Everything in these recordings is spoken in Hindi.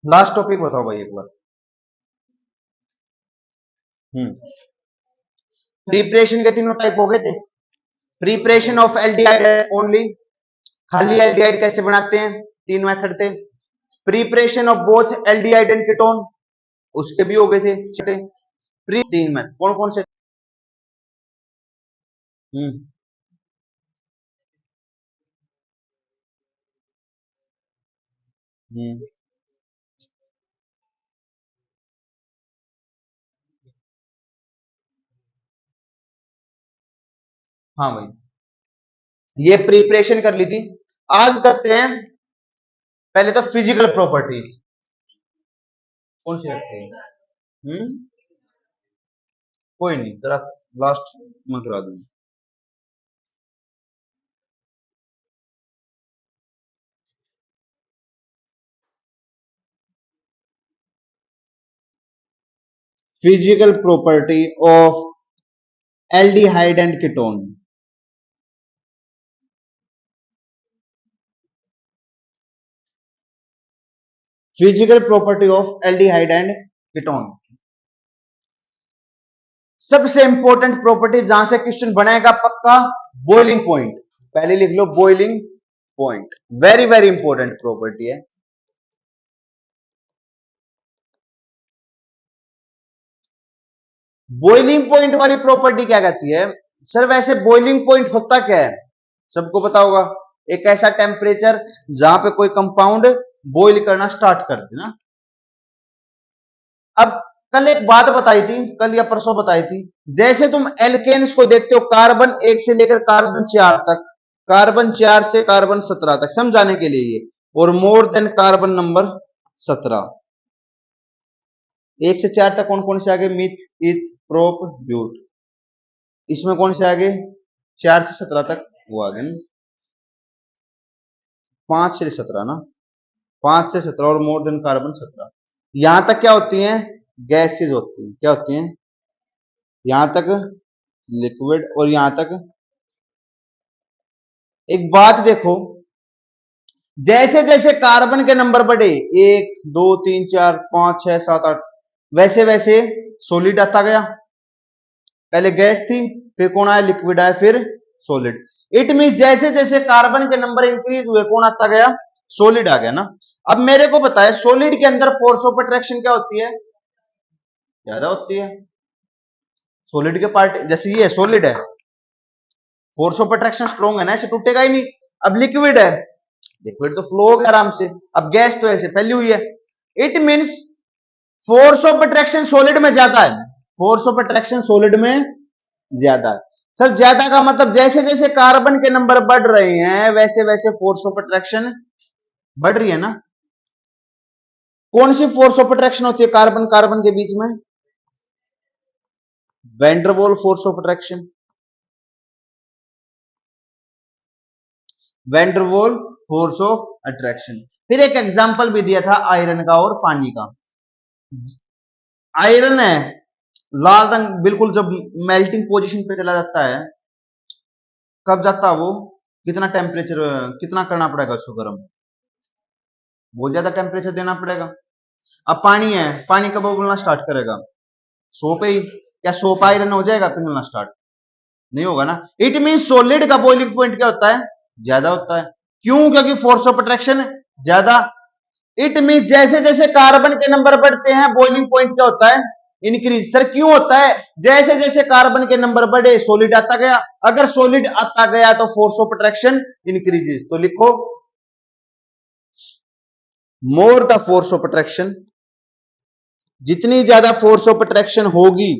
लास्ट टॉपिक बताओ भाई एक बार। प्रिपरेशन के तीनों टाइप हो गए थे। प्रिपरेशन ऑफ एल्डिहाइड ओनली, खाली एल्डिहाइड कैसे बनाते हैं, तीन मेथड थे। Preparation of both aldehyde and ketone, उसके भी हो गए थे। तीन मेथड कौन कौन से? हम्म हम्म हाँ भाई, ये प्रिपरेशन कर ली थी। आज करते हैं पहले तो फिजिकल प्रॉपर्टीज, कौन सी रखते हैं? हम्म कोई नहीं, जरा लास्ट में करा दूंगा। Physical property of aldehyde and ketone. Physical property of aldehyde and ketone, सबसे इंपॉर्टेंट प्रॉपर्टी जहां से क्वेश्चन बनेगा पक्का, बॉइलिंग पॉइंट। पहले लिख low boiling point, very very important property है। बॉइलिंग पॉइंट वाली प्रॉपर्टी क्या कहती है? सर वैसे बॉइलिंग पॉइंट होता क्या है, सबको पता होगा। एक ऐसा टेम्परेचर जहां पे कोई कंपाउंड बॉइल करना स्टार्ट कर दे ना। अब कल एक बात बताई थी, कल या परसों बताई थी, जैसे तुम एल्केन्स को देखते हो, कार्बन 1 से लेकर कार्बन 4 तक, कार्बन 4 से कार्बन 17 तक, समझाने के लिए ये, और मोर देन कार्बन नंबर 17। 1 से 4 तक कौन कौन से आगे? मिथ, इथ, प्रोप, ब्यूट। इसमें कौन से आगे? 4 से 17 तक वो आगे ना, 5 से 17 ना, 5 से 17 और मोर देन कार्बन 17। यहां तक क्या होती हैं? गैसेज होती हैं। क्या होती हैं? यहां तक लिक्विड, और यहां तक। एक बात देखो, जैसे जैसे कार्बन के नंबर बढ़े, 1 2 3 4 5 6 7 8, वैसे वैसे सॉलिड आता गया। पहले गैस थी, फिर कौन आया? लिक्विड आया, फिर सॉलिड। इट मीन जैसे जैसे कार्बन के नंबर इंक्रीज हुए, कौन आता गया? सॉलिड आ गया ना। अब मेरे को पता है सॉलिड के अंदर फोर्स ऑफ अट्रैक्शन क्या होती है? ज्यादा होती है। सॉलिड के पार्ट, जैसे ये सॉलिड है, फोर्स ऑफ अट्रैक्शन स्ट्रॉन्ग है ना, ऐसे टूटेगा ही नहीं। अब लिक्विड है, लिक्विड तो फ्लो हो गया आराम से। अब गैस तो ऐसे फैली हुई है। It means force of attraction solid में ज्यादा है। फोर्स ऑफ अट्रैक्शन सॉलिड में ज्यादा है। सर ज्यादा का मतलब जैसे जैसे कार्बन के नंबर बढ़ रहे हैं, वैसे वैसे फोर्स ऑफ अट्रैक्शन बढ़ रही है ना। कौन सी फोर्स ऑफ अट्रैक्शन होती है कार्बन कार्बन के बीच में? Van der Waals force of attraction, Van der Waals force of attraction. फिर एक एग्जांपल भी दिया था आयरन का और पानी का। आयरन है, लाल रंग, बिल्कुल जब मेल्टिंग पोजीशन पे चला जाता है, कब जाता है वो? कितना टेम्परेचर, कितना करना पड़ेगा उसको गर्म? बहुत ज्यादा टेम्परेचर देना पड़ेगा। अब पानी है, पानी कब उबलना स्टार्ट करेगा? 100 पे ही। क्या 100 पे आयरन हो जाएगा पिघलना स्टार्ट? नहीं होगा ना। इट मीन सॉलिड का बॉइलिंग पॉइंट क्या होता है? ज्यादा होता है। क्यों? क्योंकि फोर्स ऑफ अट्रैक्शन ज्यादा। इट मीन जैसे जैसे कार्बन के नंबर बढ़ते हैं, बॉइलिंग पॉइंट क्या होता है? इंक्रीज। सर क्यों होता है? जैसे जैसे कार्बन के नंबर बढ़े, सॉलिड आता गया। अगर सॉलिड आता गया तो फोर्स ऑफ अट्रैक्शन इंक्रीजेस। तो लिखो more the force of attraction, जितनी ज्यादा फोर्स ऑफ अट्रैक्शन होगी।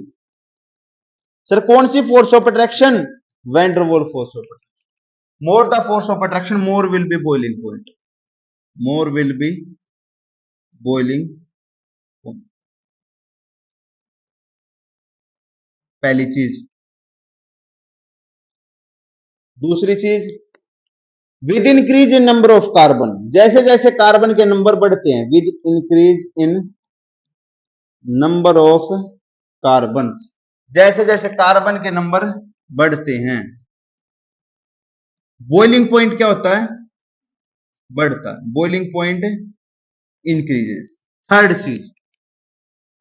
सर कौन सी force of attraction? Van der Waals force of attraction. More the force of attraction, more will be boiling point, more will be boiling point. पहली चीज। दूसरी चीज, with increase in number of carbon, जैसे जैसे कार्बन के नंबर बढ़ते हैं, with increase in number of carbon, जैसे जैसे कार्बन के नंबर बढ़ते हैं, बॉइलिंग पॉइंट क्या होता है? बढ़ता है। Boiling point increases. थर्ड चीज,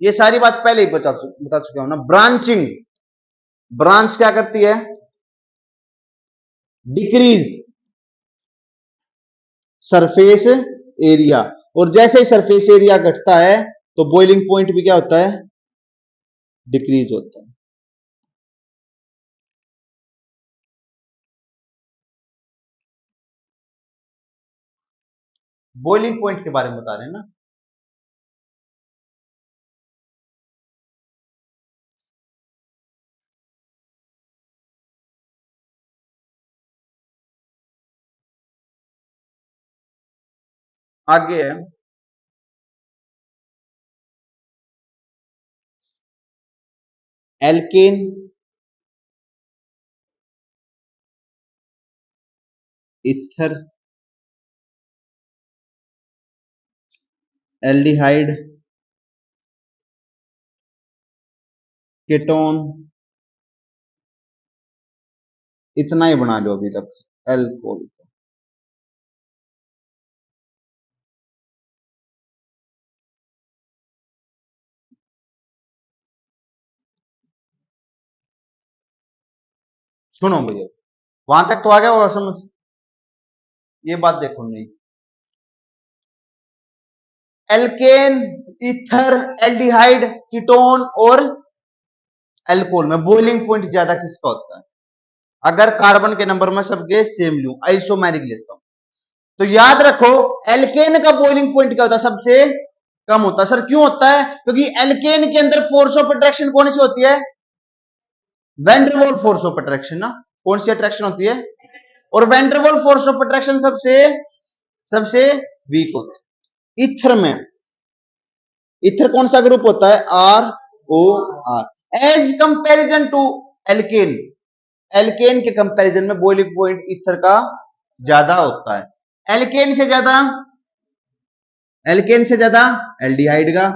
ये सारी बात पहले ही बता चुका हूं ना। ब्रांचिंग, ब्रांच क्या करती है? डिक्रीज सरफेस एरिया, और जैसे ही सरफेस एरिया घटता है तो बॉइलिंग पॉइंट भी क्या होता है? डिक्रीज होता है। बॉइलिंग पॉइंट के बारे में बता रहे हैं ना। आगे है एल्केन, इथर, एल्डिहाइड, कीटोन, इतना ही बना लो अभी तक एल्कोहल। सुनो भैया, वहां तक तो आ गया होगा समझ। ये बात देखो, नहीं, एल्केन, ईथर, एल्डिहाइड, कीटोन और एल्कोहल में बॉइलिंग पॉइंट ज्यादा किसका होता है? अगर कार्बन के नंबर में सबके सेम लूं, आइसोमेरिक लेता हूं, तो याद रखो एल्केन का बॉइलिंग पॉइंट क्या होता है? सबसे कम होता है। सर क्यों होता है? क्योंकि एल्केन के अंदर फोर्स ऑफ अट्रैक्शन कौन सी होती है? वैंडरवॉल फोर्स ऑफ अट्रैक्शन ना। कौन सी अट्रैक्शन होती है? और वैंडरवॉल फोर्स ऑफ अट्रैक्शन सबसे सबसे वीक होता है। इथर में, इथर कौन सा ग्रुप होता है? R O R. As comparison to alkane, alkane के कंपैरिजन में बॉइलिंग पॉइंट इथर का ज्यादा होता है। एल्केन से ज्यादा, एल्केन से ज्यादा एल्डिहाइड का,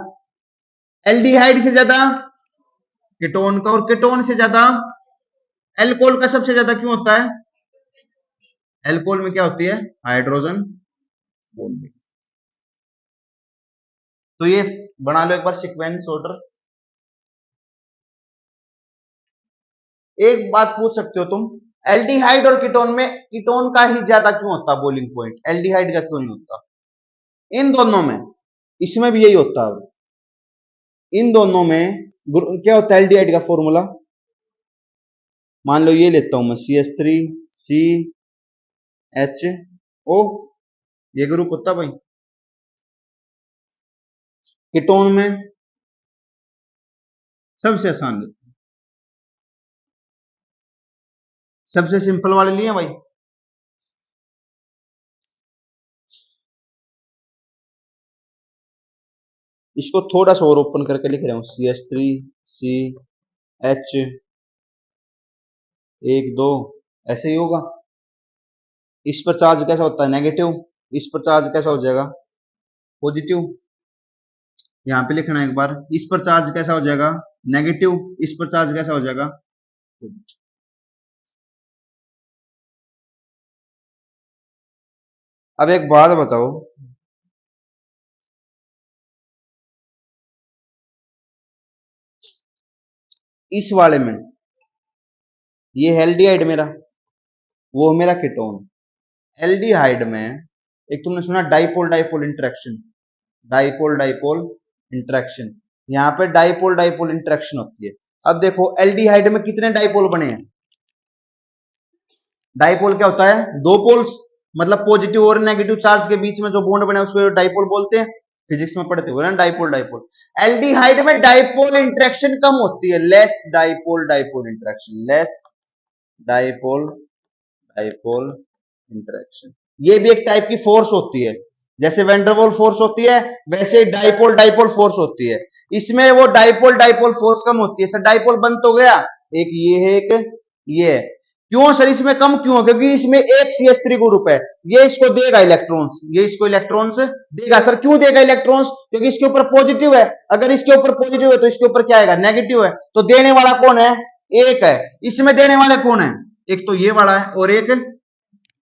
एल्डिहाइड से ज्यादा कीटोन का, और कीटोन से ज्यादा एल्कोहल का। सबसे ज्यादा क्यों होता है? एल्कोहल में क्या होती है? Hydrogen bonding. तो ये बना लो एक बार सीक्वेंस ऑर्डर। एक बात पूछ सकते हो तुम, एल्डिहाइड और कीटोन में कीटोन का ही ज्यादा क्यों होता है बॉइलिंग पॉइंट, एल्डिहाइड का क्यों नहीं होता? इन दोनों में, इसमें भी यही होता है। इन दोनों में क्या होता है एल्डिहाइड का फॉर्मूला? मान लो ये लेता हूं मैं, CH3 CHO, ये ग्रुप होता भाई। कीटोन में सबसे आसान लेते हैं, सबसे सिंपल वाले लिए भाई। इसको थोड़ा सा और ओपन करके लिख रहा हूं, CH3 CH 1 2, ऐसे ही होगा। इस पर चार्ज कैसा होता है? नेगेटिव। इस पर चार्ज कैसा हो जाएगा? पॉजिटिव। यहां पे लिखना एक बार, इस पर चार्ज कैसा हो जाएगा? नेगेटिव। इस पर चार्ज कैसा हो जाएगा? पॉजिटिव। अब एक बात बताओ, इस वाले में ये एल्डिहाइड मेरा, वो मेरा कीटोन। एल्डिहाइड में एक तुमने सुना dipole dipole interaction, dipole dipole interaction. यहां पे डाइपोल डाइपोल इंटरेक्शन होती है। अब देखो एल्डिहाइड में कितने डाइपोल बने हैं? डाइपोल क्या होता है? दो पोल्स, मतलब पॉजिटिव और नेगेटिव चार्ज के बीच में जो बॉन्ड बने उसको डाइपोल बोलते हैं। फिजिक्स में पढ़ते हुए ना डाइपोल डाइपोल। एल्डिहाइड में डाइपोल इंटरेक्शन कम होती है, less dipole dipole interaction, less dipole dipole interaction. ये भी एक टाइप की फोर्स होती है, जैसे वेंडरवॉल फोर्स होती है वैसे डाइपोल डाइपोल फोर्स होती है। इसमें वो डाइपोल डाइपोल फोर्स कम होती है। सर डाइपोल बन तो गया, एक ये है एक ये है। क्यों सर इसमें कम क्यों? क्योंकि इसमें एक CH3 ग्रुप है, ये इसको देगा इलेक्ट्रॉन्स, ये इसको इलेक्ट्रॉन्स देगा। सर क्यों देगा इलेक्ट्रॉन्स? क्योंकि इसके ऊपर पॉजिटिव है। अगर इसके ऊपर पॉजिटिव है तो इसके ऊपर क्या आएगा? नेगेटिव है। तो देने वाला कौन है? एक है। इसमें देने वाले कौन है? एक तो ये वाला है और एक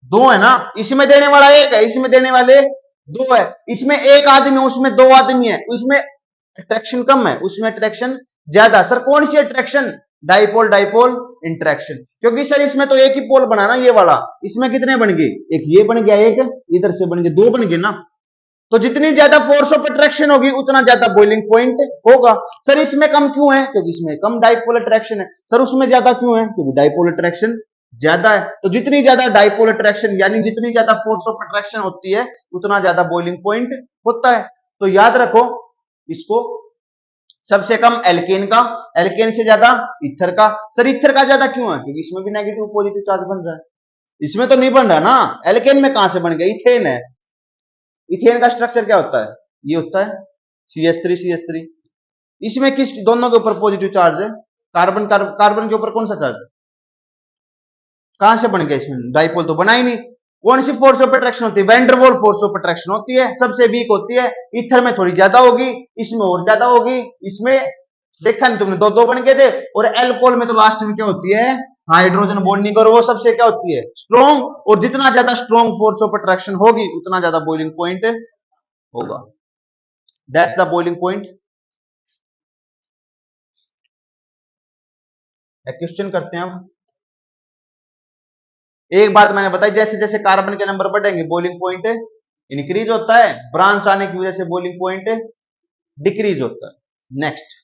दो है ना। इसमें देने वाला एक है, इसमें देने वाले दो है, इसमें एक आदमी है, उसमें दो आदमी है, उसमें अट्रैक्शन कम है, उसमें अट्रैक्शन ज्यादा। सर कौन सी अट्रैक्शन? डाइपोल डाइपोल इंटरेक्शन, क्योंकि सर इसमें तो एक ही पोल बना ना ये वाला, इसमें कितने बन गए? एक ये बन गया, एक इधर से बन गए, दो बन गए ना। तो जितनी ज्यादा फोर्स ऑफ अट्रैक्शन होगी उतना ज्यादा बॉइलिंग पॉइंट होगा। सर इसमें कम क्यों है? क्योंकि इसमें कम डाइपोल अट्रैक्शन है। सर उसमें ज्यादा क्यों है? क्योंकि डाइपोल अट्रैक्शन ज्यादा है। तो जितनी ज्यादा डाइपोल अट्रैक्शन यानी जितनी ज्यादा फोर्स ऑफ अट्रैक्शन होती है उतना ज्यादा बॉइलिंग पॉइंट होता है। तो याद रखो इसको, सबसे कम एल्केन का, एल्केन से ज्यादा ईथर का। सर ईथर का ज्यादा क्यों है? क्योंकि इसमें भी नेगेटिव पॉजिटिव चार्ज बन रहा है, इसमें तो नहीं बन रहा ना। एल्केन में कहां से बन गया? इथेन है। इथेन का स्ट्रक्चर क्या होता है? ये होता है CH3CH3। इसमें किस दोनों के ऊपर पॉजिटिव चार्ज है? कार्बन कार्बन के ऊपर कौन सा चार्ज है? कहां से बन गया? इसमें डाइपोल तो बना ही नहीं। कौन सी फोर्स ऑफ अट्रैक्शन होती है? वैंडरवॉल फोर्स ऑफ अट्रैक्शन होती है, सबसे वीक होती है। ईथर में थोड़ी ज्यादा होगी, इसमें और ज्यादा होगी। इसमें देखा नहीं तुमने, दो दो बन गए थे। और एल्कोहल में तो लास्ट में क्या होती है? हाइड्रोजन बॉन्डिंग, और वो सबसे क्या होती है? स्ट्रॉन्ग। और जितना ज्यादा स्ट्रॉन्ग फोर्स ऑफ अट्रैक्शन होगी उतना ज्यादा बॉइलिंग पॉइंट होगा। That's the boiling point. Question करते हैं अब। एक बात मैंने बताई, जैसे जैसे कार्बन के नंबर बढ़ेंगे बॉइलिंग पॉइंट इंक्रीज होता है, ब्रांच आने की वजह से बॉइलिंग पॉइंट डिक्रीज होता है। नेक्स्ट।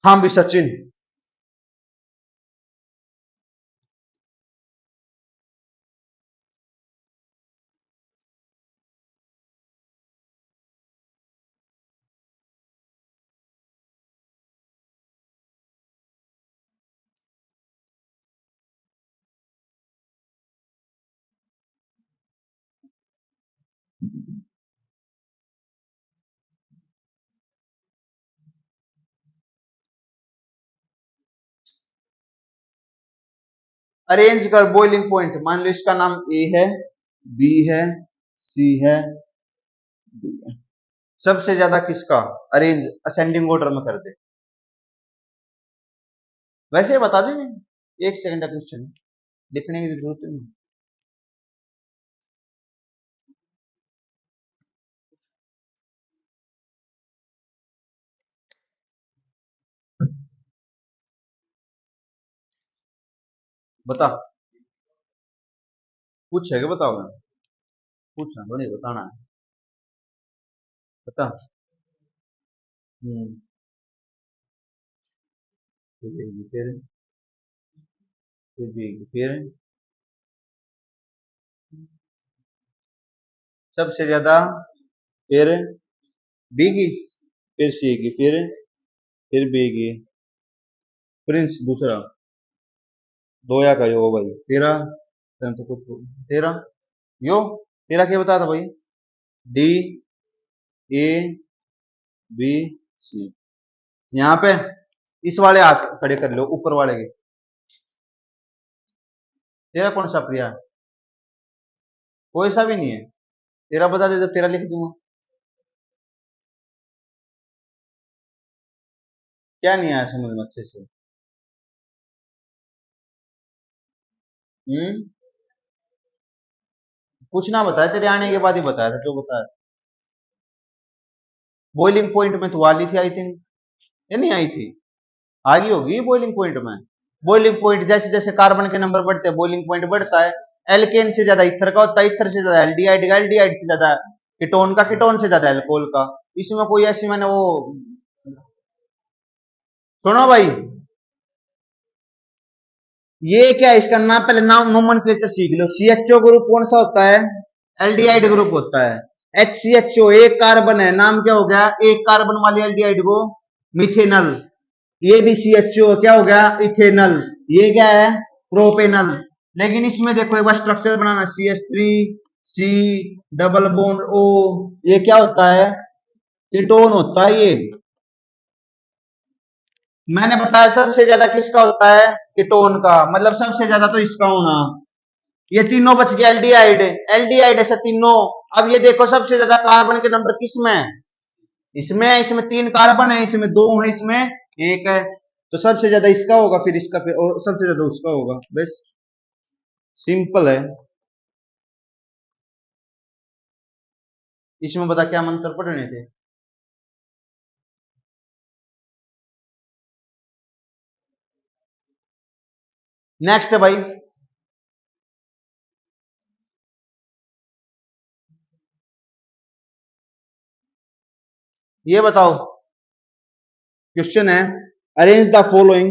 हाँ भी सचिन। अरेंज कर बॉइलिंग पॉइंट। मान लो इसका नाम ए है, बी है, सी है, डी है। सबसे ज्यादा किसका? अरेंज असेंडिंग ऑर्डर में कर दे। वैसे बता दीजिए, 1 सेकंड का क्वेश्चन, लिखने की जरूरत नहीं। बता, पूछेगा बताओ। मैं पूछना थोड़ी, बताना है। बता। हम्म। फिर सबसे ज्यादा, फिर बी की, फिर सी की, फिर बी की। प्रिंस दूसरा, दो या का यो भाई तेरा, तो कुछ तेरा यो, तेरा क्या बताया था भाई? D A B C. यहाँ पे इस वाले हाथ खड़े कर लो, ऊपर वाले के। तेरा कौन सा प्रिया? कोई सा भी नहीं है। तेरा बता दे, जब तेरा लिख दूंगा। क्या नहीं आया समझ में अच्छे से? हम्म। कुछ ना बताया, तेरे आने के बाद ही बताया था जो बताया। बॉइलिंग पॉइंट में तो वाली थी आई थिंक, ये नहीं आई थी? आ गई होगी बॉइलिंग पॉइंट में। बॉइलिंग पॉइंट जैसे जैसे कार्बन के नंबर बढ़ते हैं बॉइलिंग पॉइंट बढ़ता है। एल्केन से ज्यादा इथर का होता है, इथर से ज्यादा एल्डिहाइड का, एल्डिहाइड से ज्यादा कीटोन का, कीटोन से ज्यादा एल्कोहल का। इसमें कोई ऐसी मैंने वो, सुनो भाई, ये क्या है इसका नाम? पहले नाम नोमेनक्लेचर सीख लो। CHO ग्रुप कौन सा होता है? एल्डिहाइड ग्रुप होता है। HCHO एक कार्बन है, नाम क्या हो गया? एक कार्बन वाले एल्डिहाइड को मिथेनल। ये भी CHO क्या हो गया? इथेनल। ये क्या है? प्रोपेनल। लेकिन इसमें देखो एक बार स्ट्रक्चर बनाना, CH3 C double bond O, ये क्या होता है? कीटोन होता है ये। मैंने बताया सबसे ज्यादा किसका होता है? कीटोन का, मतलब सबसे ज्यादा तो इसका होना। ये तीनों बच गया, एल्डिहाइड, एल्डिहाइड है सब तीनों। अब ये देखो सबसे ज्यादा कार्बन के नंबर किसमें है? इसमें है। इसमें 3 कार्बन है, इसमें 2 है, इसमें 1 है। तो सबसे ज्यादा इसका होगा, फिर इसका, फिर और सबसे ज्यादा उसका होगा। बस सिंपल है। इसमें बता क्या मंत्र पढ़ने थे। नेक्स्ट है भाई, ये बताओ, क्वेश्चन है, arrange the following,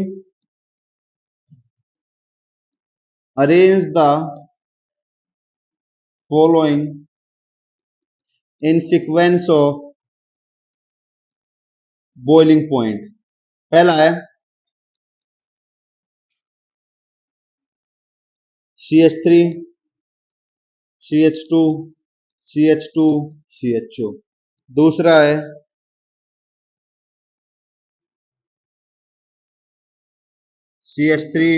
arrange the following in sequence of boiling point. पहला है CH3, CH2, CH2, CHO। दूसरा है CH3,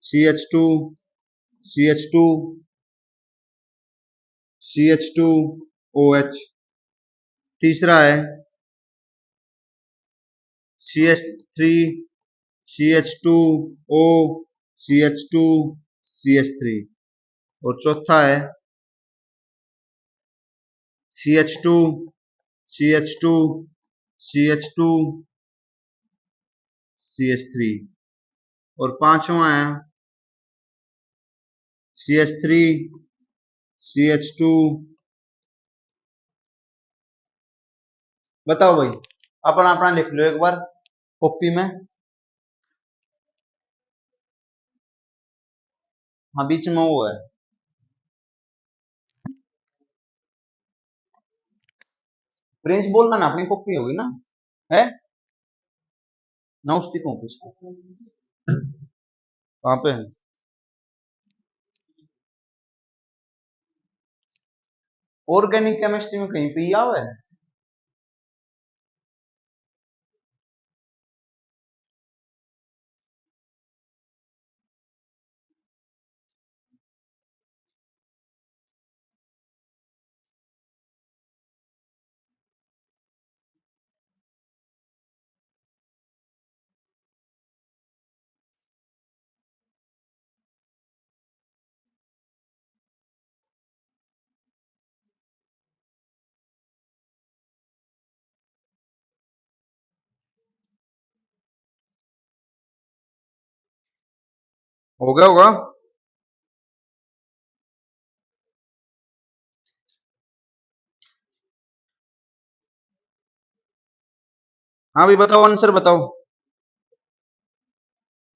CH2, CH2, CH2OH। तीसरा है CH3, CH2O, CH2, CH3। और चौथा है CH2, CH2, CH2, CH3। और पांचवा है CH3, CH2। बताओ भाई, अपना अपना लिख लो एक बार कॉपी में। हाँ, बीच में वो है, प्रिंस बोलना ना, अपनी कॉपी होगी ना, है ना, उसकी कॉपी कहाँ पे है। ऑर्गेनिक केमिस्ट्री में कहीं पे हुआ है। हो गया होगा। हाँ भाई बताओ, आंसर बताओ।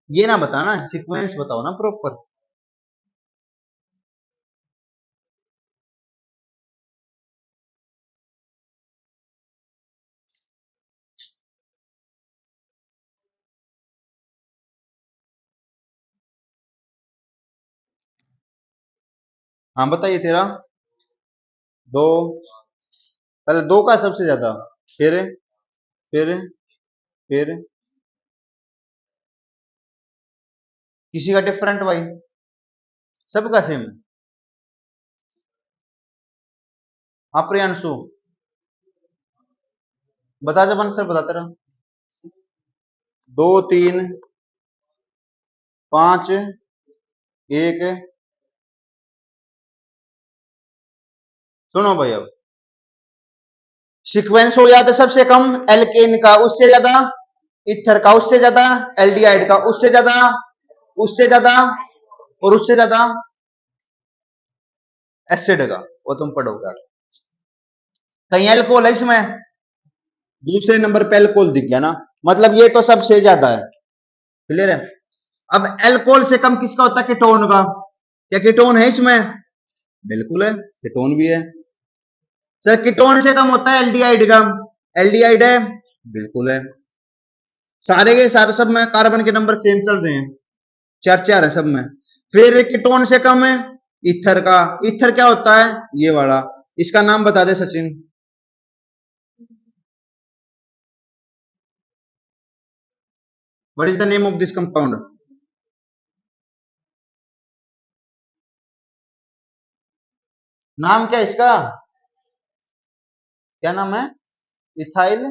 ये ना बताना, सीक्वेंस बताओ ना प्रॉपर। हाँ बताइए, तेरा दो, पहले दो का सबसे ज्यादा, फिर फिर फिर किसी का डिफरेंट भाई, सबका सेम। हाँ प्रियांशु, बता, जब आंसर बता तेरा। दो, तीन, पांच, एक। सुनो भाई, अब सीक्वेंस हो जाता सबसे कम एल्केन का उससे ज्यादा, इथर का उससे ज्यादा, एल्डिहाइड का उससे ज्यादा, उससे ज्यादा, और उससे ज्यादा एसिड का, वो तुम पढ़ोगे। कहीं एल्कोहल है इसमें, दूसरे नंबर पे एल्कोहल दिख गया ना, मतलब ये तो सबसे ज्यादा है। क्लियर है। अब एल्कोहल से कम किसका होता है, कीटोन का। क्या कीटोन है इसमें? बिल्कुल है, कीटोन भी है। सर कीटोन से कम होता है एल्डिहाइड का, एल्डिहाइड है, बिल्कुल है। सारे के सारे सब में कार्बन के नंबर सेम चल रहे हैं, चार चार है सब में। फिर कीटोन से कम है ईथर का, ईथर क्या होता है, ये वाला। इसका नाम बता दे Sachin. What is the name of this compound? नाम क्या है इसका, क्या नाम है? Ethyl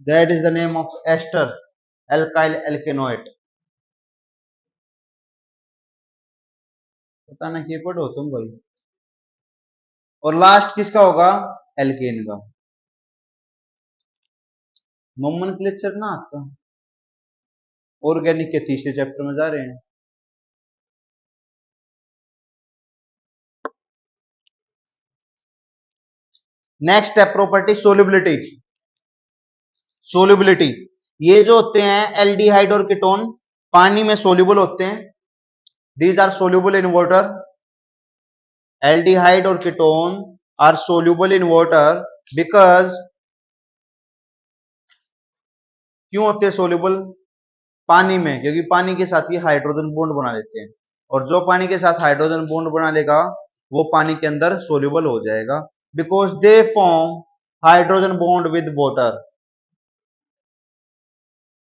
that is the name of ester alkyl alkanoate. पता ना क्या पढ़ो तुम भाई। और लास्ट किसका होगा? एल्केन का। नोमेनक्लेचर ना आता। ऑर्गेनिक के तीसरे चैप्टर में जा रहे हैं। नेक्स्ट है प्रॉपर्टी सोल्युबिलिटी। सोल्युबिलिटी, ये जो होते हैं एल्डिहाइड और कीटोन पानी में सोल्यूबल होते हैं। These are soluble in water. Aldehyde और ketone are soluble in water because, क्यों होते हैं सोल्यूबल पानी में? क्योंकि पानी के साथ ये हाइड्रोजन बॉन्ड बना लेते हैं, और जो पानी के साथ हाइड्रोजन बॉन्ड बना लेगा वो पानी के अंदर सोल्यूबल हो जाएगा, because they form hydrogen bond with water.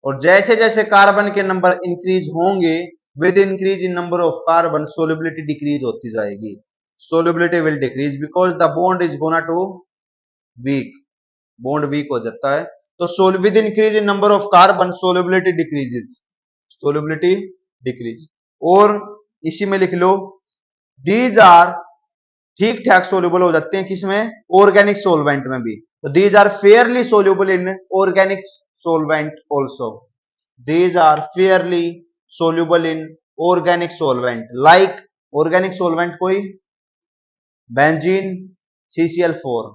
और जैसे जैसे कार्बन के नंबर इंक्रीज होंगे, with increase in number of carbon solubility decrease होती जाएगी। Solubility will decrease because the bond is gonna to weak. Bond weak हो जाता है, तो with increase in number of carbon solubility decreases. Solubility decrease. और इसी में लिख लो, दीज आर ठीक ठाक सोल्यूबल हो जाते हैं किसमें? ऑर्गेनिक सोलवेंट में भी। तो these are fairly soluble in organic solvent also. These are fairly soluble in organic solvent. Like organic solvent कोई बेंजीन CCl4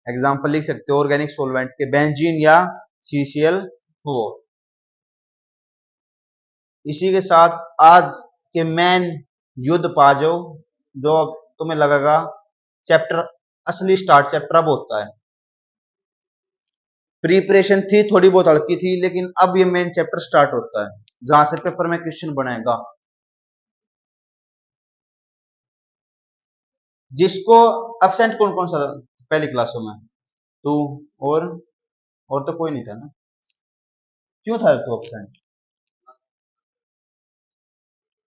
एग्जाम्पल लिख सकते हो ऑर्गेनिक सोलवेंट के, बेंजीन या CCl4। इसी के साथ आज के मेन युद्ध पा जाओ, जो तुम्हें लगेगा चैप्टर असली स्टार्ट चैप्टर अब होता है। प्रिपरेशन थी थोड़ी बहुत हल्की थी, लेकिन अब ये मेन चैप्टर स्टार्ट होता है जहां से पेपर में क्वेश्चन बनाएगा। जिसको एब्सेंट कौन कौन सा पहली क्लासों में? तू और तो कोई नहीं था ना? क्यों था तू एब्सेंट?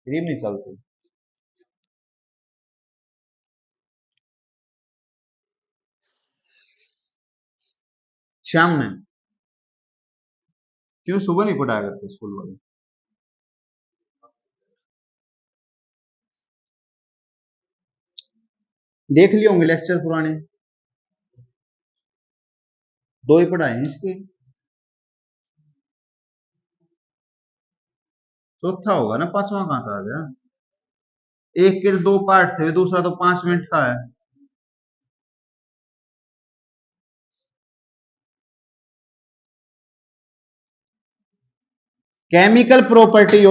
रीम नहीं चलती? शाम में? क्यों सुबह नहीं पढ़ाया करते स्कूल वाले? देख लिए होंगे लेक्चर पुराने, दो ही पढ़ाए हैं इसके। चौथा होगा ना, पांचवा कहां था आ गया? एक के दो पार्ट थे, दूसरा तो 5 मिनट का है। Chemical property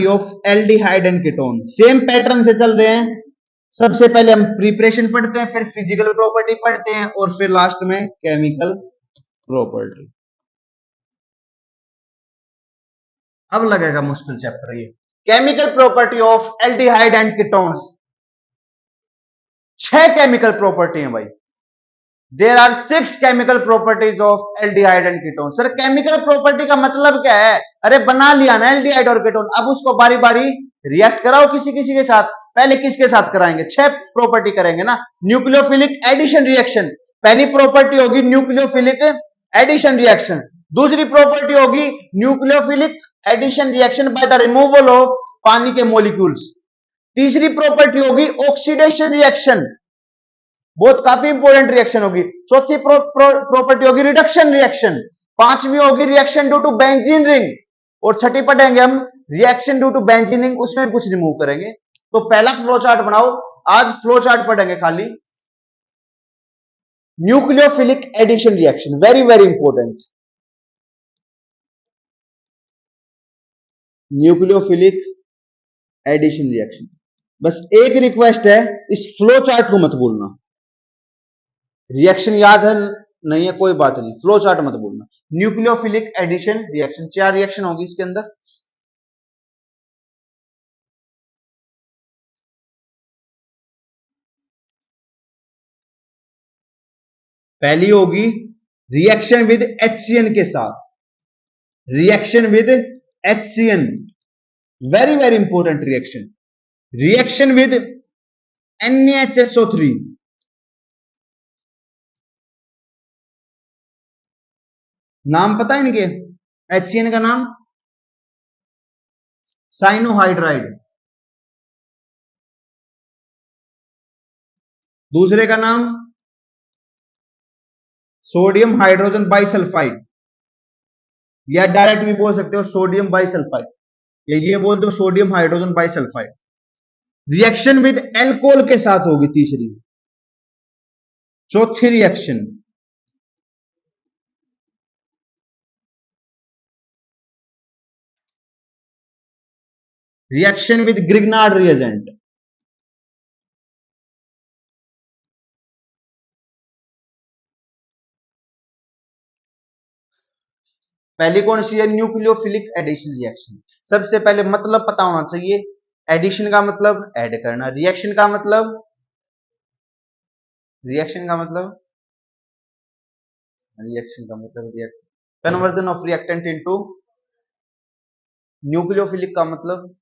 of aldehyde and ketone same pattern से चल रहे हैं। सबसे पहले हम प्रिपरेशन पढ़ते हैं, फिर फिजिकल प्रॉपर्टी पढ़ते हैं, और फिर लास्ट में केमिकल प्रॉपर्टी। अब लगेगा मुश्किल चैप्टर ये। Chemical property of aldehyde and ketones. 6 chemical property है भाई। There are 6 chemical properties of aldehyde and ketone. Sir chemical property का मतलब क्या है? अरे बना लिया ना एल्डिहाइड और कीटोन, अब उसको बारी बारी रिएक्ट कराओ किसी किसी के साथ। पहले किसके साथ कराएंगे? 6 प्रॉपर्टी करेंगे ना। न्यूक्लियोफिलिक एडिशन रिएक्शन, पहली प्रॉपर्टी होगी न्यूक्लियोफिलिक एडिशन रिएक्शन। दूसरी प्रॉपर्टी होगी nucleophilic addition reaction by the removal of पानी के मॉलिक्यूल्स। तीसरी प्रॉपर्टी होगी ऑक्सीडेशन रिएक्शन, बहुत काफी इंपॉर्टेंट रिएक्शन होगी। चौथी प्रॉपर्टी होगी रिडक्शन रिएक्शन। पांचवी होगी reaction due to benzene ring. और छठी पढ़ेंगे हम reaction due to benzene ring, उसमें कुछ रिमूव करेंगे। तो पहला फ्लो चार्ट बनाओ, आज फ्लो चार्ट पढ़ेंगे खाली। Nucleophilic addition reaction, very very important. Nucleophilic addition reaction. बस एक रिक्वेस्ट है, इस फ्लो चार्ट को मत भूलना। रिएक्शन याद है नहीं है कोई बात नहीं, फ्लो चार्ट मत भूलना। न्यूक्लियोफिलिक एडिशन रिएक्शन, 4 रिएक्शन होगी इसके अंदर। पहली होगी रिएक्शन विद HCN के साथ, reaction with HCN, very very important reaction. Reaction with NaHSO3, नाम पता है इनके? HCN का नाम साइनोहाइड्राइड, दूसरे का नाम सोडियम हाइड्रोजन बाइसल्फाइड, या डायरेक्ट भी बोल सकते हो सोडियम बाइसल्फाइड, या ये बोल दो sodium hydrogen bisulphide. Reaction with alcohol के साथ होगी तीसरी। चौथी reaction reaction with Grignard reagent. पहली कौन सी है? Nucleophilic addition reaction. सबसे पहले मतलब पता होना चाहिए। एडिशन का मतलब ऐड करना, रिएक्शन का मतलब conversion of reactant into. Nucleophilic का मतलब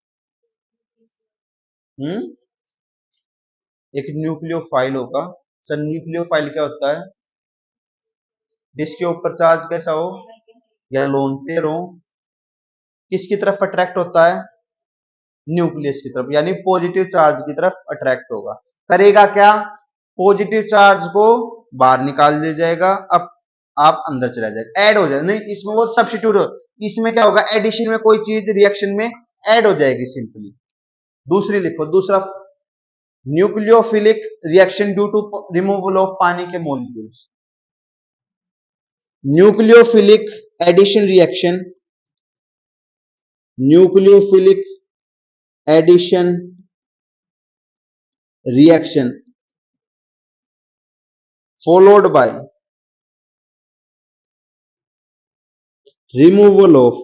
एक न्यूक्लियोफाइल होगा। सर न्यूक्लियोफाइल क्या होता है? जिसके ऊपर चार्ज कैसा हो, या लोन पेयर हो, किसकी तरफ अट्रैक्ट होता है? न्यूक्लियस की तरफ, यानी पॉजिटिव चार्ज की तरफ अट्रैक्ट होगा। करेगा क्या? पॉजिटिव चार्ज को बाहर निकाल दिया जाएगा, अब आप अंदर चला जाएगा, ऐड हो जाएगा। नहीं, इसमें वो सब्स्टिट्यूट हो, इसमें क्या होगा? एडिशन में कोई चीज रिएक्शन में ऐड हो जाएगी सिंपली। दूसरी लिखो, दूसरा nucleophilic reaction due to removal of पानी के molecules. Nucleophilic addition reaction, nucleophilic addition reaction followed by removal of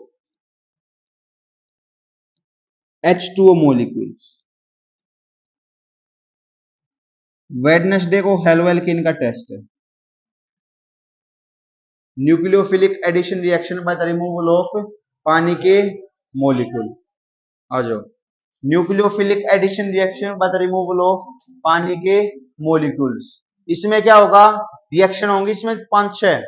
H2O molecules। Wednesday को हेलोएल्केन का टेस्ट है। Nucleophilic addition reaction by the removal of पानी के मॉलिक्यूल। आ जाओ, nucleophilic addition reaction by the removal of पानी के मॉलिक्यूल्स। इसमें क्या होगा? रिएक्शन होंगी इसमें 5-6।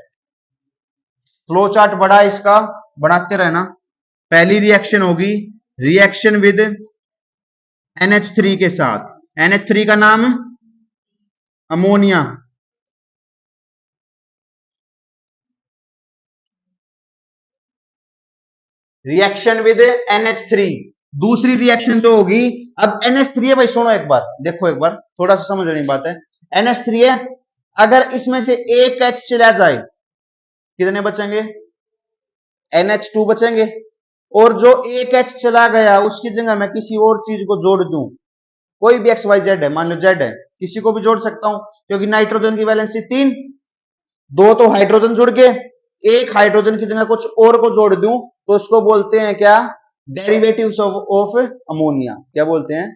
फ्लो चार्ट बड़ा है इसका, बनाते रहना। पहली रिएक्शन होगी रिएक्शन विद NH3 के साथ। NH3 का नाम अमोनिया। Reaction with NH3। दूसरी रिएक्शन जो होगी, अब NH3 है भाई, सुनो एक बार, देखो एक बार, थोड़ा सा समझ रही बात है। NH3 है, अगर इसमें से एक H चला जाए, कितने बचेंगे? NH2 बचेंगे। और जो एक H चला गया, उसकी जगह मैं किसी और चीज को जोड़ दूं, कोई भी XYZ है, मान लो Z है, किसी को भी जोड़ सकता हूं, क्योंकि नाइट्रोजन की वैलेंसी 3, 2 तो हाइड्रोजन जुड़ गए, एक हाइड्रोजन की जगह कुछ और को जोड़ दूं, तो उसको बोलते हैं क्या? Derivatives of ammonia. क्या बोलते हैं?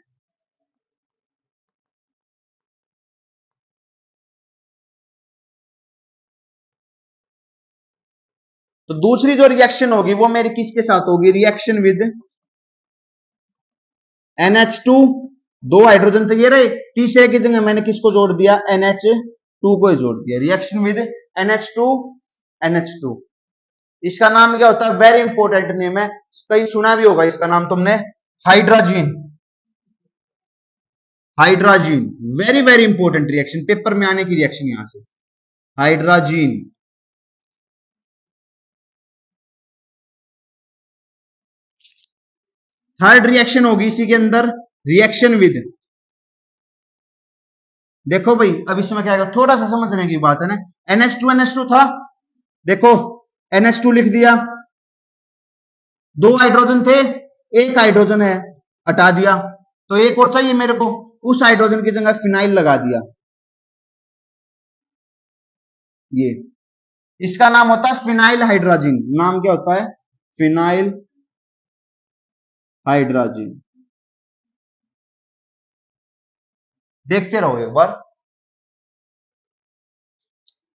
तो दूसरी जो रिएक्शन होगी वो मेरी किसके साथ होगी? रिएक्शन विद NH2, 2 हाइड्रोजन तो ये रहे, तीसरे की जगह मैंने किसको जोड़ दिया? NH2 को जोड़ दिया। Reaction with NH2। इसका नाम क्या होता है? वेरी इंपॉर्टेंट नेम है, कहीं सुना भी होगा इसका नाम तुमने, hydrazine. Hydrazine very very important reaction, paper में आने की रिएक्शन यहां से, हाइड्राजीन। थर्ड रिएक्शन होगी इसी के अंदर, रिएक्शन विद, देखो भाई अब इसमें क्या है, थोड़ा सा समझने की बात है ना। NH2 था, देखो NH2 लिख दिया, 2 हाइड्रोजन थे, एक हाइड्रोजन है, हटा दिया, तो एक और चाहिए मेरे को, उस हाइड्रोजन की जगह फिनाइल लगा दिया। ये इसका नाम होता है फिनाइल हाइड्राजीन। नाम क्या होता है? Phenyl hydrazine. देखते रहो एक बार।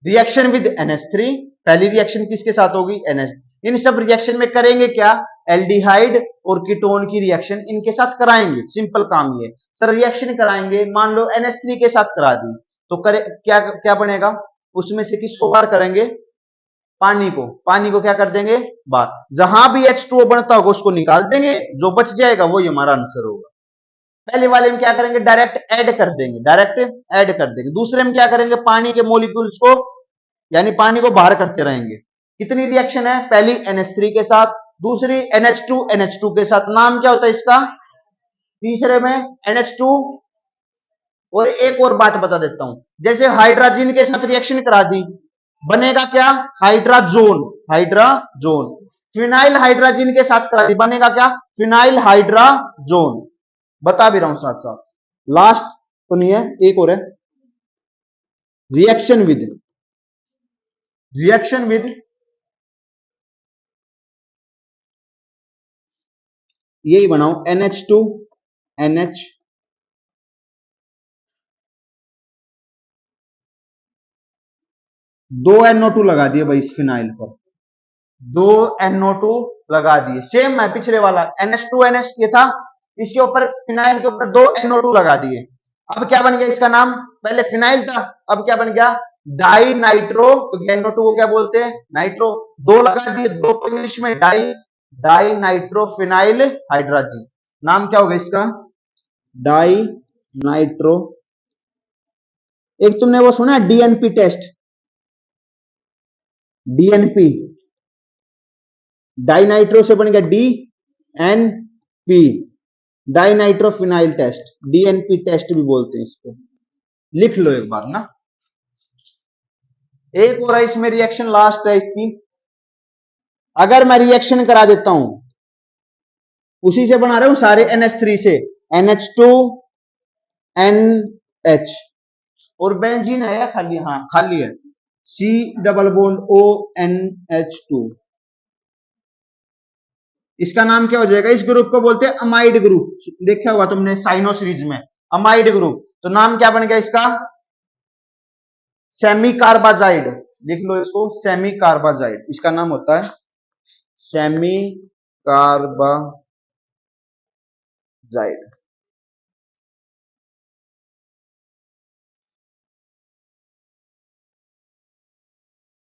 रिएक्शन विद NH3, पहली रिएक्शन किसके साथ होगी? NH। इन सब रिएक्शन में करेंगे क्या? एल्डिहाइड और कीटोन की रिएक्शन इनके साथ कराएंगे। सिंपल काम ये सर, रिएक्शन कराएंगे, मान लो NH3 के साथ करा दी, तो करे क्या क्या बनेगा? उसमें से किसको बाहर करेंगे? पानी को क्या कर देंगे बाहर। जहां भी H2O बनता होगा उसको निकाल देंगे, जो बच जाएगा वो हमारा आंसर होगा। पहले वाले में क्या करेंगे, डायरेक्ट ऐड कर देंगे, डायरेक्ट ऐड कर देंगे। दूसरे में क्या करेंगे, पानी के मॉलिक्यूल्स को यानी पानी को बाहर करते रहेंगे। कितनी रिएक्शन है, पहली NH3 के साथ, दूसरी NH2 के साथ। नाम क्या होता है इसका, तीसरे में NH2। और एक और बात बता देता हूं, जैसे हाइड्रोजन के साथ रिएक्शन करा दी, बनेगा क्या, हाइड्राजोन, हाइड्राजोन। फिनाइल हाइड्रोजन के साथ करा दी, बनेगा क्या, फिनाइल हाइड्राजोन। बता भी रहा हूं साथ साथ। लास्ट तो नहीं है, एक और है, रिएक्शन विद, रिएक्शन विद यही बनाओ, NH2 NH, दो NO2 लगा दिए भाई इस फिनाइल पर, दो NO2 लगा दिए। सेम है पिछले वाला, NH2NH ये था, इसके ऊपर फिनाइल के ऊपर दो NO2 लगा दिए। अब क्या बन गया इसका नाम, पहले फिनाइल था, अब क्या बन गया, डाई नाइट्रो, क्योंकि NO2 को क्या बोलते हैं, नाइट्रो। दो लगा दिए, दो को इंग्लिश में di, di nitro phenyl hydrogen. नाम क्या होगा इसका, डाई नाइट्रो। एक तुमने वो सुना है DNP टेस्ट, DNP, डाइनाइट्रो से बन गया DNP, dinitrophenyl test, DNP test भी बोलते हैं इसको, लिख लो एक बार ना। एक और है इसमें रिएक्शन, लास्ट है इसकी। अगर मैं रिएक्शन करा देता हूं, उसी से बना रहा हूं सारे NH3 से, NH2 NH, और बेंजीन है या खाली, हाँ खाली है, C डबल बॉन्ड ONH2। इसका नाम क्या हो जाएगा, इस ग्रुप को बोलते हैं अमाइड ग्रुप, देखा होगा तुमने साइनो सीरीज में, अमाइड ग्रुप। तो नाम क्या बन गया इसका, सेमी कार्बाजाइड, लिख लो इसको, सेमी कार्बाजाइड इसका नाम होता है, सेमी कार्बाजाइड।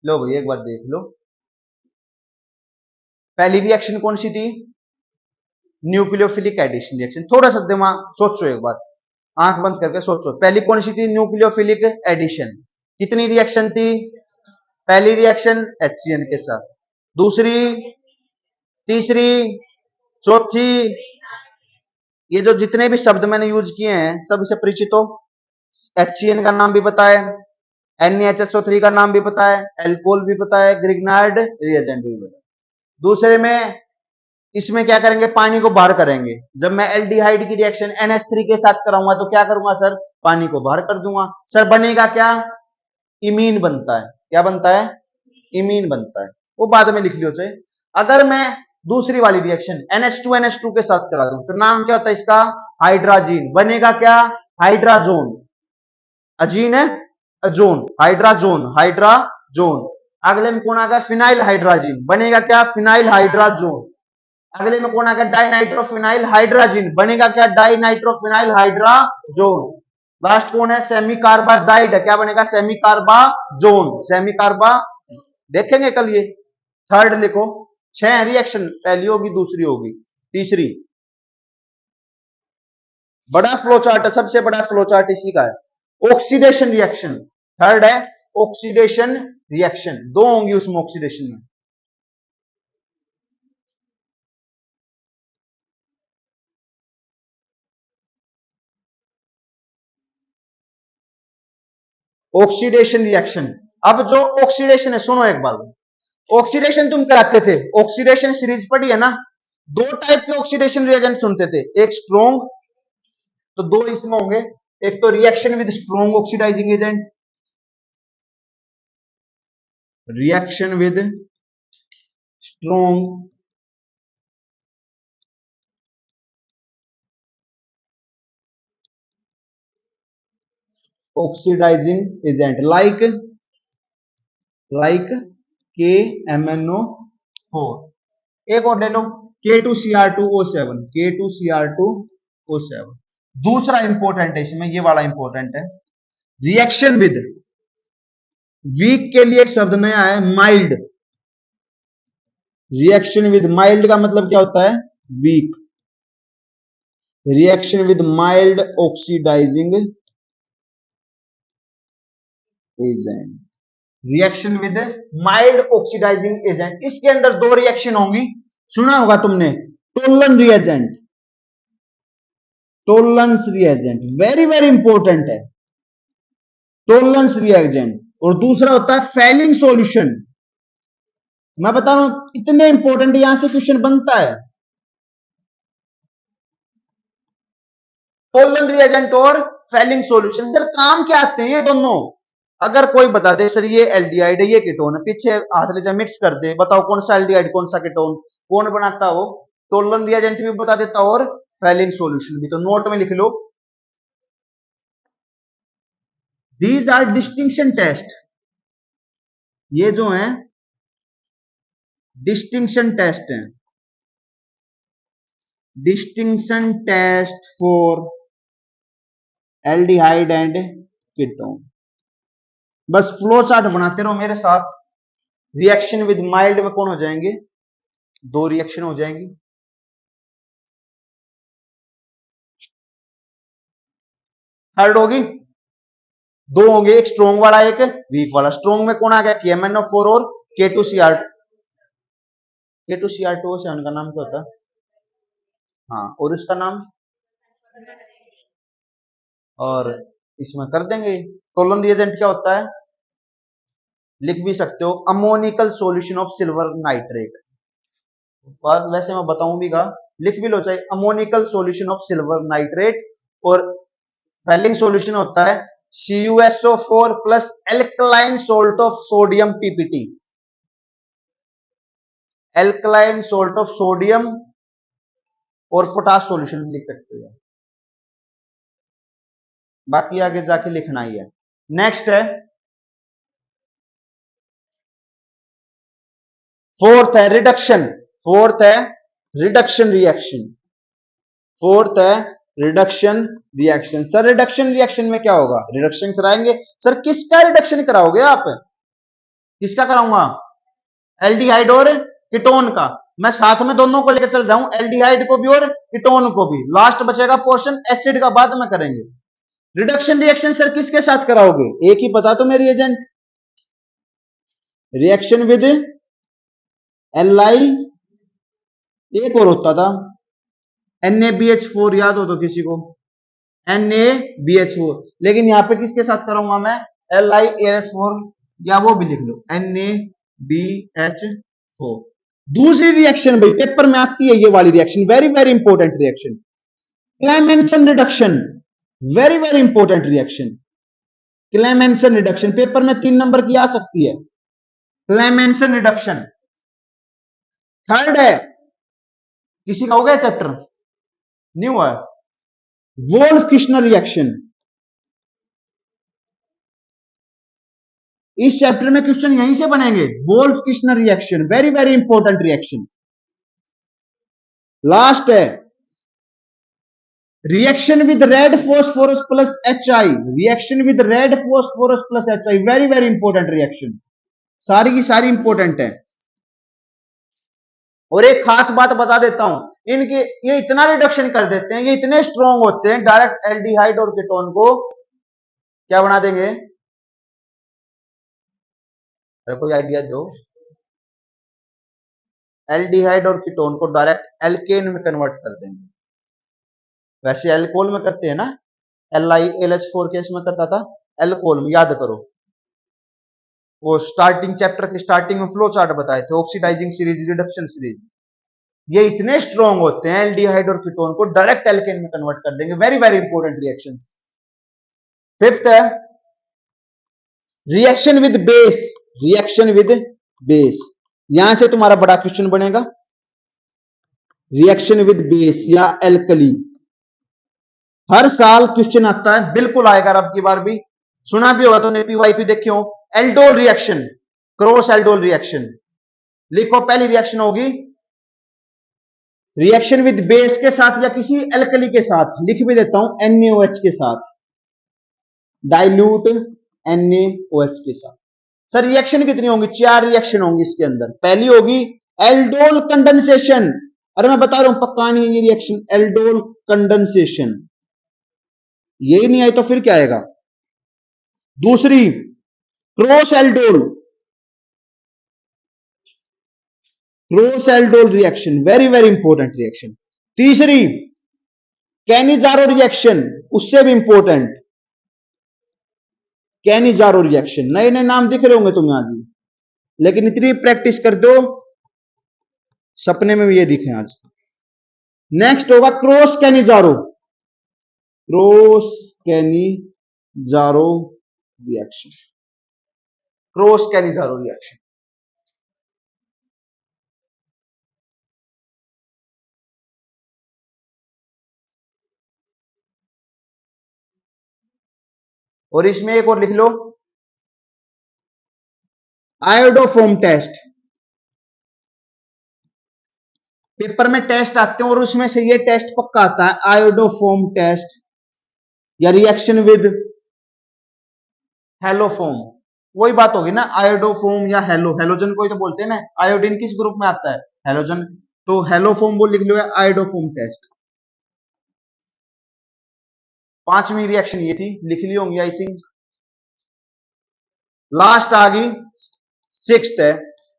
लो भाई एक बार देख लो, पहली रिएक्शन कौन सी थी, न्यूक्लियोफिलिक एडिशन रिएक्शन। थोड़ा सा दिमाग सोचो एक बार, आंख बंद करके सोचो, पहली कौन सी थी, न्यूक्लियोफिलिक एडिशन। कितनी रिएक्शन थी, पहली रिएक्शन HCN के साथ, दूसरी, तीसरी, चौथी, ये जो जितने भी शब्द मैंने यूज किए हैं सब से परिचित हो। HCN का नाम भी पता है, NaHSO3 का नाम भी पता है, एल्कोहल भी पता है, ग्रिग्नार्ड रिएजेंट भी पता है। दूसरे में इसमें क्या करेंगे, पानी को बाहर करेंगे। जब मैं एल्डिहाइड की रिएक्शन NH3 के साथ कराऊंगा तो क्या करूंगा सर, पानी को बाहर कर दूंगा। सर बनेगा क्या, इमीन बनता है। क्या बनता है, इमीन बनता है, वो बाद में लिख लियो चाहे। अगर मैं दूसरी वाली रिएक्शन NH2NH2 के साथ करा दूं, फिर नाम क्या होता है इसका, हाइड्राजीन। बनेगा क्या, हाइड्राजोन, अजीन है अजोन, हाइड्राजोन, हाइड्राजोन। अगले में कौन आ गया, फिनाइल हाइड्राजीन, बनेगा क्या, फिनाइल हाइड्राजोन। अगले में कौन आ गया, डाइनाइट्रोफिनाइल हाइड्राजीन, बनेगा क्या, डाइनाइट्रोफिनाइल हाइड्राजोन। लास्ट कौन है, सेमी कार्बाजाइड, क्या बनेगा, सेमी कार्बाजोन, सेमी कार्बा। देखेंगे कल ये। थर्ड लिखो, 6 रिएक्शन, पहली होगी, दूसरी होगी, तीसरी। बड़ा फ्लो चार्ट है, सबसे बड़ा फ्लो चार्ट इसी का है। ऑक्सीडेशन रिएक्शन थर्ड है, ऑक्सीडेशन रिएक्शन, दो होंगी उसमें ऑक्सीडेशन में। Oxidation reaction. अब जो ऑक्सीडेशन है, सुनो एक बार, ऑक्सीडेशन तुम कराते थे, ऑक्सीडेशन सीरीज पढ़ी है ना, दो टाइप के ऑक्सीडेशन रिएजेंट सुनते थे, एक स्ट्रॉन्ग, तो दो इसमें होंगे, एक तो reaction with strong oxidising agent, reaction with strong oxidising agent, like KMnO4। एक और ले लो, K2Cr2O7, K2Cr2O7। दूसरा इंपॉर्टेंट है इसमें, ये वाला इंपॉर्टेंट है, रिएक्शन विद, वीक के लिए एक शब्द नया है, माइल्ड। रिएक्शन विद माइल्ड का मतलब क्या होता है? Weak. Reaction with mild oxidising agent. Reaction with mild oxidising agent, इसके अंदर दो रिएक्शन होंगी, सुना होगा तुमने, Tollen reagent, tolerance reagent, very very important है टोलरेंस रिएजेंट। और दूसरा होता है फैलिंग सॉल्यूशन। मैं बता रहा हूं इतने इंपॉर्टेंट, यहां से क्वेश्चन बनता है। टोलन रिएजेंट और फैलिंग सॉल्यूशन, सर काम क्या आते हैं ये दोनों? अगर कोई बता दे सर ये एल्डिहाइड है ये कीटोन है, पीछे हाथ ले जा मिक्स कर दे, बताओ कौन सा एल्डिहाइड कौन सा कीटोन, कौन बनाता हो? टोलन रिएजेंट भी बता देता और फैलिंग सॉल्यूशन भी। तो नोट में लिख लो, दीज आर डिस्टिंक्शन टेस्ट। ये जो है डिस्टिंक्शन टेस्ट है, distinction test for aldehyde and ketone. बस फ्लो चार्ट बनाते रहो मेरे साथ। रिएक्शन विद माइल्ड में कौन हो जाएंगे? दो रिएक्शन हो जाएंगी। थर्ड होगी, दो होंगे, एक स्ट्रॉन्ग वाला एक वीक वाला। स्ट्रॉन्ग में कौन आ गया? KMnO4 और K2Cr, K2Cr2O7 का नाम क्या होता है? हाँ, और इसका नाम, और इसमें कर देंगे। टोलन रिएजेंट क्या होता है? लिख भी सकते हो, ammoniacal solution of silver nitrate. वैसे मैं बताऊं भी गा, लिख भी लो चाहे, ammoniacal solution of silver nitrate. और फैलिंग सॉल्यूशन होता है CuSO4 plus alkaline salt of sodium PPT, alkaline salt of sodium और पोटास सॉल्यूशन लिख सकते हो। बाकी आगे जाके लिखना ही है। नेक्स्ट है फोर्थ है रिडक्शन, फोर्थ है रिडक्शन रिएक्शन, फोर्थ है reduction reaction. Sir reduction reaction में क्या होगा? रिडक्शन कराएंगे। सर किसका रिडक्शन कराओगे आप? किसका कराऊंगा? एल्डिहाइड और कीटोन का। मैं साथ में दोनों को लेकर चल रहा हूं, एल्डिहाइड को भी और कीटोन को भी। लास्ट बचेगा पोर्शन एसिड का, बाद में करेंगे। रिडक्शन रिएक्शन सर किसके साथ कराओगे? एक ही पता तो मेरी एजेंट, रिएक्शन विद Li, एक और होता था NaBH4, याद हो तो किसी को? NaBH4। लेकिन यहां पे किसके साथ कराऊंगा मैं? LiAS4, या वो भी लिख लो NaBH4। दूसरी रिएक्शन भाई पेपर में आती है ये वाली reaction, very very important reaction, Clemmensen reduction, very very important reaction. Clemmensen reduction paper में 3 नंबर की आ सकती है, क्लेमेंसन रिडक्शन। थर्ड है, किसी का हो गया चैप्टर नहीं हुआ? Wolff Kishner reaction. इस चैप्टर में क्वेश्चन यहीं से बनेंगे। Wolff Kishner reaction, very very important reaction. Last है reaction with red phosphorus plus HI, reaction with red phosphorus plus HI, very very important reaction, सारी की सारी इंपॉर्टेंट है। और एक खास बात बता देता हूं, इनके ये इतना रिडक्शन कर देते हैं, ये इतने स्ट्रॉन्ग होते हैं, डायरेक्ट एल्डिहाइड और कीटोन को क्या बना देंगे? अरे कोई आइडिया दो। एल्डिहाइड और कीटोन को डायरेक्ट एल्केन में कन्वर्ट कर देंगे। वैसे एल्कोहल में करते हैं ना, LiLH4 केस में करता था, एल्कोहल में याद करो। वो स्टार्टिंग चैप्टर के स्टार्टिंग में फ्लो चार्ट बताए थे, ऑक्सीडाइजिंग सीरीज, रिडक्शन सीरीज। ये इतने स्ट्रॉन्ग होते हैं, एल्डिहाइड और कीटोन को डायरेक्ट एल्केन में कन्वर्ट कर देंगे। Very very important reactions. Fifth है reaction with base, reaction with base. यहां से तुम्हारा बड़ा क्वेश्चन बनेगा, रिएक्शन विद बेस या एल्कली। हर साल क्वेश्चन आता है, बिल्कुल आएगा अब की बार भी, सुना भी होगा तो PYQ देखे हो। Aldol reaction, cross aldol reaction लिखो। पहली रिएक्शन होगी रिएक्शन विद बेस के साथ या किसी एल्कली के साथ, लिख भी देता हूं NaOH के साथ, डाइल्यूट NaOH के साथ। सर रिएक्शन कितनी होंगी? 4 रिएक्शन होंगी इसके अंदर। पहली होगी एल्डोल कंडेंसेशन, अरे मैं बता रहा हूं पक्का नहीं है ये रिएक्शन, एल्डोल कंडेंसेशन, यही नहीं आई तो फिर क्या आएगा। दूसरी cross aldol, cross aldol reaction, very very important reaction. तीसरी कैनिजारो रिएक्शन, उससे भी इंपॉर्टेंट, कैनिजारो रिएक्शन, नए नए नाम दिख रहे होंगे तुम्हें आज ही, लेकिन इतनी प्रैक्टिस कर दो सपने में भी ये दिखे आज। नेक्स्ट होगा cross Cannizzaro, cross Cannizzaro reaction, cross Cannizzaro reaction. और इसमें एक और लिख लो, आयोडोफोम टेस्ट, पेपर में टेस्ट आते हैं और उसमें से ये टेस्ट पक्का आता है, आयोडोफोम टेस्ट या रिएक्शन विद हेलोफोम, वही बात होगी ना, आयोडोफोम या हेलोजन को ही तो बोलते हैं ना, आयोडीन किस ग्रुप में आता है, हेलोजन, तो हेलोफोम बोल लिख लो, आयोडोफोम टेस्ट। पांचवी रिएक्शन ये थी, लिख ली होंगी आई थिंक। लास्ट आ गई सिक्स्थ है,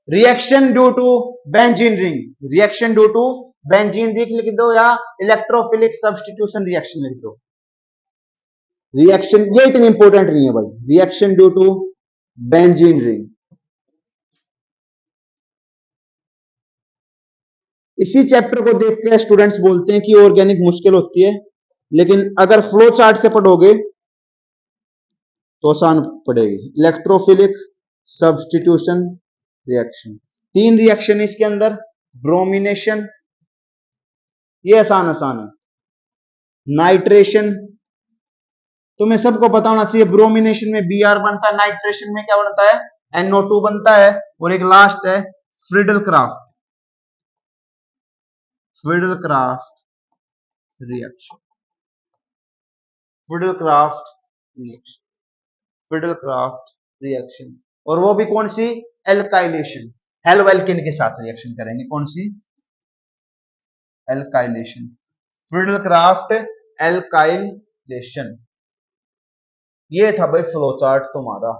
reaction due to benzene ring, reaction due to benzene ring लिख दो या इलेक्ट्रोफिलिक सब्स्टिट्यूशन रिएक्शन लिख दो। रिएक्शन ये इतनी इंपॉर्टेंट नहीं है भाई, reaction due to benzene ring. इसी चैप्टर को देख के स्टूडेंट्स बोलते हैं कि ऑर्गेनिक मुश्किल होती है, लेकिन अगर फ्लो चार्ट से पढ़ोगे तो आसान पड़ेगी। इलेक्ट्रोफिलिक सब्स्टिट्यूशन रिएक्शन, तीन रिएक्शन इसके अंदर, ब्रोमिनेशन, ये आसान आसान है, नाइट्रेशन तुम्हें सबको पता होना चाहिए, ब्रोमिनेशन में Br बनता है, नाइट्रेशन में क्या बनता है, NO2 बनता है, और एक लास्ट है Friedel Crafts, Friedel Crafts reaction, Friedel Crafts reaction, Friedel Crafts reaction, और वो भी कौन सी, एल्काइलेशन, हेलोएल्किन के साथ रिएक्शन करेंगे, कौन सी, एल्काइलेशन, फ्रिडल क्राफ्ट एल्काइलेशन। ये था भाई फ्लो चार्ट तुम्हारा,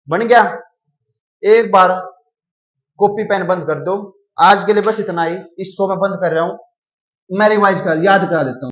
बन गया। एक बार कॉपी पेन बंद कर दो, आज के लिए बस इतना ही, इसको मैं बंद कर रहा हूं, मैं रिवाइज कर याद करा देता हूं।